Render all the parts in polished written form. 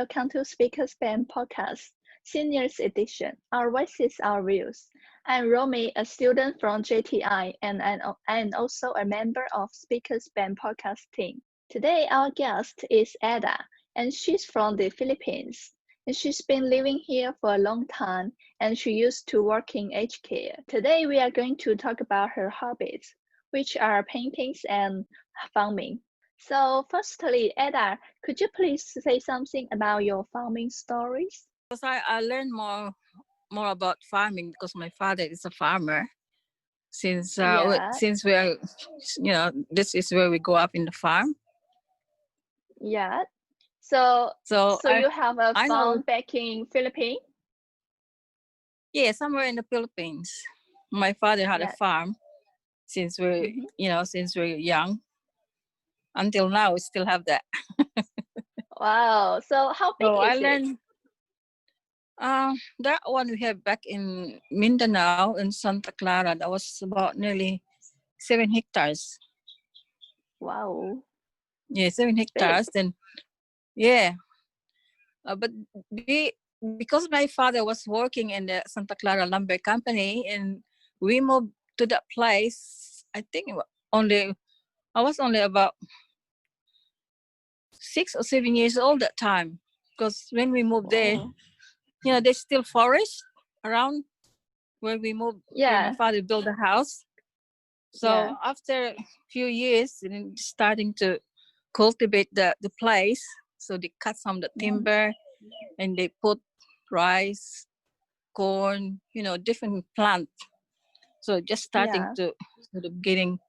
welcome to Speakers Band Podcast, Seniors Edition. Our voices, our views. I'm Romy, a student from JTI, and also a member of Speakers Band Podcast team. Today, our guest is Aida, and she's from the Philippines. And she's been living here for a long time, and she used to work in aged care. Today, we are going to talk about her hobbies, which are paintings and farming. So, firstly, Ada, could you please say something about your farming stories? Because I learned more about farming because my father is a farmer. Since Yeah, since we are, this is where we grow up in the farm. yeah. So, So so you have a I know, farm back in Philippines? yeah, somewhere in the Philippines. My father had a Yeah. farm since we're Mm-hmm. since we're young until now. We still have that. Wow. So, how big So I is it? learned that one we have back in Mindanao in Santa Clara. That was about nearly 7 hectares. Wow, Yeah, seven it's big. hectares. Then yeah, but we because my father was working in the Santa Clara Lumber Company, and we moved to that place. I think only I was only about 6 or 7 years old that time. Because when we moved there, Wow. there's still forest around where we moved, where my Yeah, father built a house. So yeah. after a few years, and starting to cultivate the place, so they cut some of the Mm-hmm. timber and they put rice, corn, different plant. So just starting Yeah, to sort of getting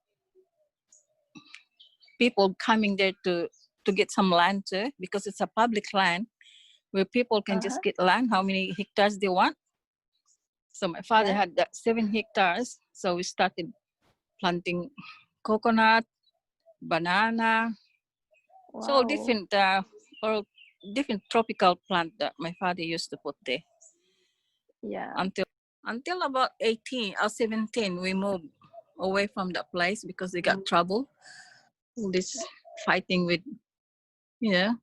people coming there to get some land too, because it's a public land where people can uh-huh. just get land, how many hectares they want. So my father Yeah. had that 7 hectares. So we started planting coconut, banana, so Wow. different or different tropical plant that my father used to put there Yeah. until about 18 or 17 we moved away from that place because they got trouble, all this fighting with, you know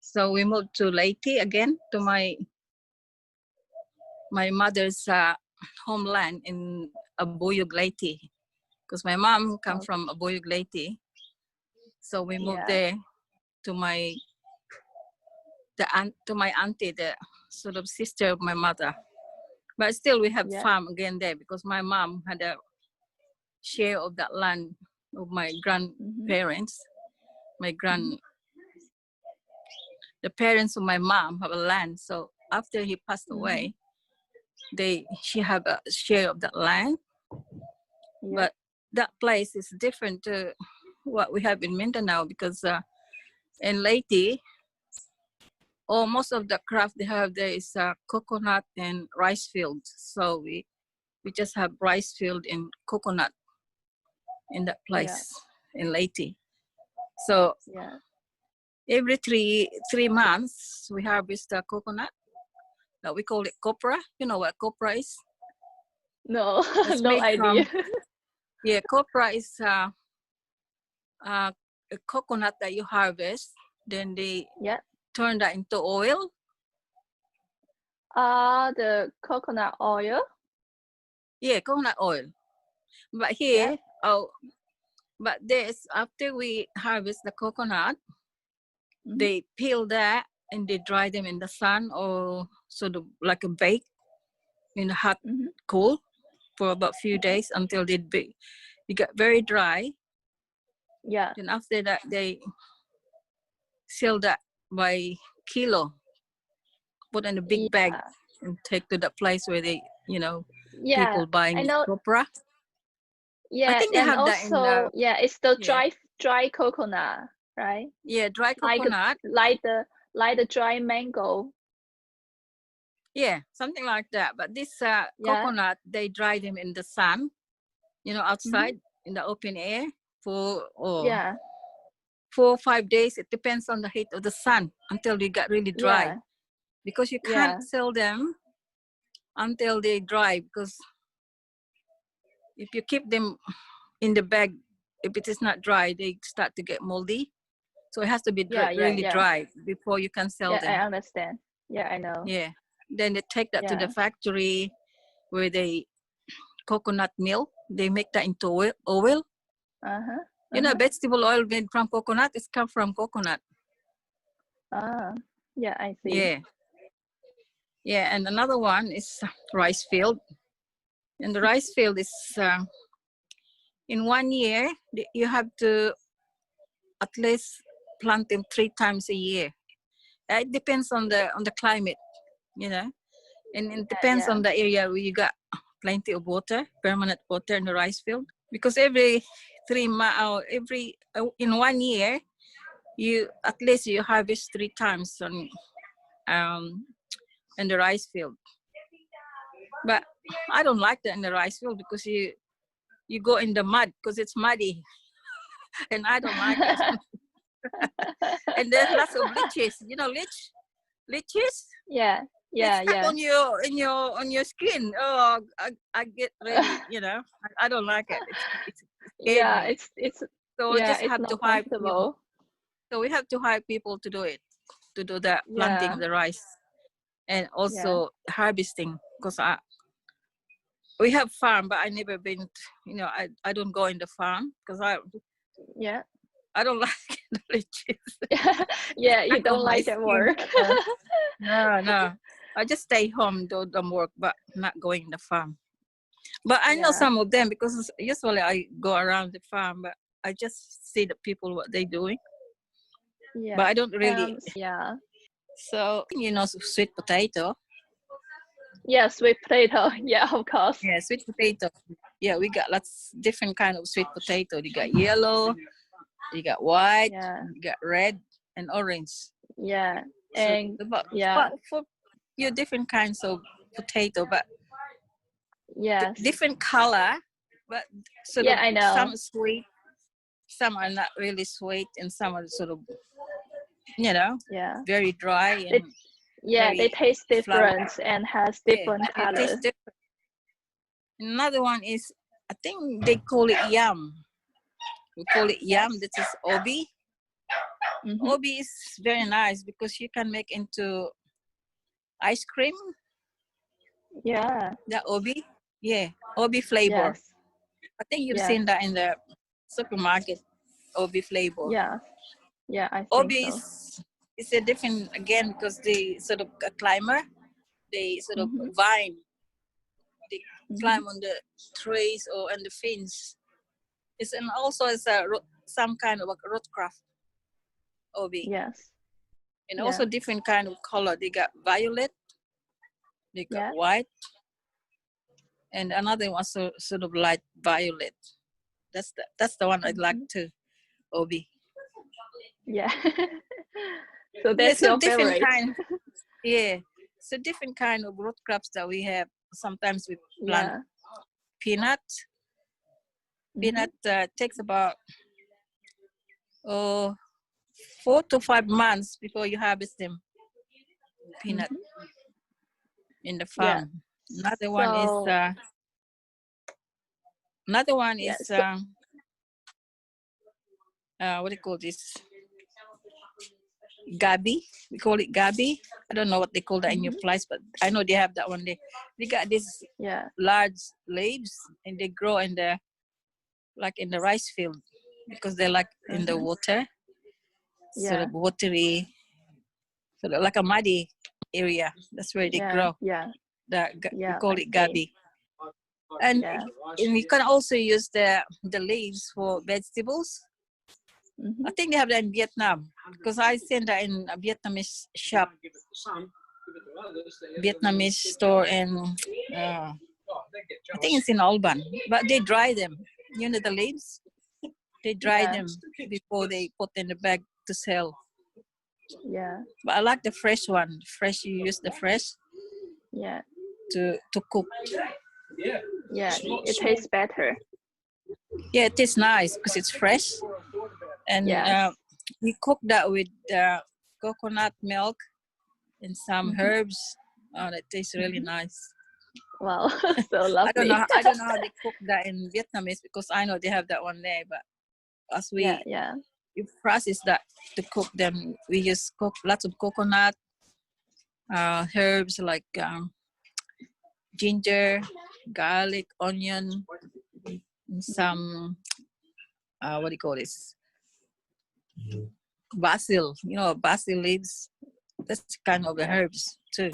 so we moved to Leyte again, to my mother's homeland in Abuyog, Leyte, because my mom come Oh, from Abuyog, Leyte. So we moved yeah. there to my auntie, the sort of sister of my mother. But still we have Yeah. farm again there because my mom had a share of that land of my Mm-hmm. grandparents. My Mm-hmm. the parents of my mom have a land. So after he passed Mm-hmm. away, she have a share of that land. Yeah. But that place is different to what we have in Mindanao, because in Leyte, most of the craft they have there is coconut and rice fields. So we just have rice field and coconut in that Yeah. place in Leyte. So Yeah. every three months we harvest the coconut. We call it copra. You know what copra is? No, It's no made idea. from, yeah, copra is a coconut that you harvest. Then they Yeah. turn that into oil. The coconut oil. Yeah, coconut oil. But Yeah. here, but there's, after we harvest the coconut, Mm-hmm. they peel that and they dry them in the sun, or sort of like a bake in a hot Mm-hmm. coal for about a few days until they got very dry. Yeah. Then after that, they sell that by kilo, put in a big bag, Yeah. and take to the place where they, Yeah. people buying I the know. copra. I Yeah, think they and have that in also, yeah, it's the yeah, dry coconut, right? yeah, dry Like coconut. like the like the dry mango. Yeah, something like that. But this Yeah. coconut, they dry them in the sun, Mm-hmm. outside in the open air for Yeah. 4 or 5 days. It depends on the heat of the sun until they got really dry. Yeah. Because you can't Yeah. sell them until they dry. Because if you keep them in the bag, if it is not dry, they start to get moldy. So it has to be Yeah, really yeah. dry before you can sell Yeah, I them. understand. Yeah, I know. Yeah. Then they take that to the Yeah. factory where they coconut milk. They make that into oil. Uh-huh. You know, Uh-huh. vegetable oil made from coconut. It's come from coconut. Ah, yeah, I see. Yeah. Yeah. And another one is rice field. And the rice field is in 1 year you have to at least plant them 3 times a year. It depends on the climate, you know, and it depends Yeah. on the area where you got plenty of water, permanent water in the rice field. Because every in 1 year, you at least you harvest 3 times on in the rice field. But I don't like that in the rice field because you go in the mud because it's muddy, and I don't like it. And there's lots of leeches, you know, leeches. Yeah. They Yeah, stuck yeah. on your skin. Oh, I get really, you know, I don't like it. It's scared Yeah, me. So we yeah, just it's have to not hire people. comfortable. So we have to hire people to do it, to do the planting Yeah. of the rice and Yeah. also harvesting. Because we have farm, but I never been. You know, I don't go in the farm because Yeah. I don't like the leeches. Yeah, you Stuck don't on my like that skin. work. No. I just stay home, do the work, but not going in the farm. But I know Yeah. some of them because usually I go around the farm, but I just see the people what they doing. But Yeah. I don't really. Yeah. So you know, sweet potato. Yeah, sweet potato. Yeah, of course. Yeah, sweet potato. Yeah, we got lots different kind of sweet potato. You got yellow, you got white, Yeah. you got red and orange. Yeah. So And about yeah. for few different kinds of potato, but Yes. different color, but sort Yeah, of I some know. sweet, some are not really sweet, and some are sort of, you know, Yeah. very dry and They yeah, they very taste flour. different and has Yeah, different it tastes colors. different. Another one is, I think they call it yam. We call it yam. Yes. This is obi. Mm-hmm. Obi is very nice because you can make into ice cream. Yeah. The obi, yeah, obi flavor. Yes. I think you've Yes. seen that in the supermarket. Obi flavor. Yeah. Yeah, I think Obi so. is a different again because they sort of a climber. They sort of Mm-hmm. vine. They Mm-hmm. climb on the trees or on the fence. It's and also it's some kind of a rootcraft obi. Yes. And Yeah. also different kind of color. They got violet, they got Yeah. white, and another one sort of light violet. That's the one I'd like Mm-hmm. to obi. Yeah. So Yeah, that's so your different favorite. kind. Yeah, so different kind of root crops that we have. Sometimes we plant Yeah. peanut. Mm-hmm. Peanut takes about oh 4 to 5 months before you harvest them. Peanut Mm-hmm. in the Yeah. farm. Another one is So another one yeah. is So what do you call this? Gabi. We call it gabi. I don't know what they call that in your mm-hmm. place, but I know they have that one there. They got these Yeah. large leaves and they grow in the like in the rice field because they're like in the Uh-huh. water, sort Yeah. of watery, sort of like a muddy area. That's where they Yeah. grow. Yeah. We Yeah, call I it see. gabi. And Yeah. you can also use the leaves for vegetables. Mm-hmm. I think they have that in Vietnam because I seen that in a Vietnamese shop, Vietnamese store in, I think it's in Alban. But they dry them. You know the leaves? They dry Yeah. them before they put in the bag to sell. Yeah. But I like the fresh one. Fresh, you use the fresh Yeah. to cook. Yeah. It tastes better. Yeah, it tastes nice because it's fresh. And Yes. we cook that with coconut milk and some Mm-hmm. herbs. Oh, that tastes really Mm-hmm. nice. Wow. So lovely. I don't know how they cook that in Vietnamese because I know they have that one there, but as Yeah. we Yeah. process that to cook them. We use lots of coconut, herbs like ginger, garlic, onion, and some what do you call this? Basil. Basil leaves. That's kind of the herbs too.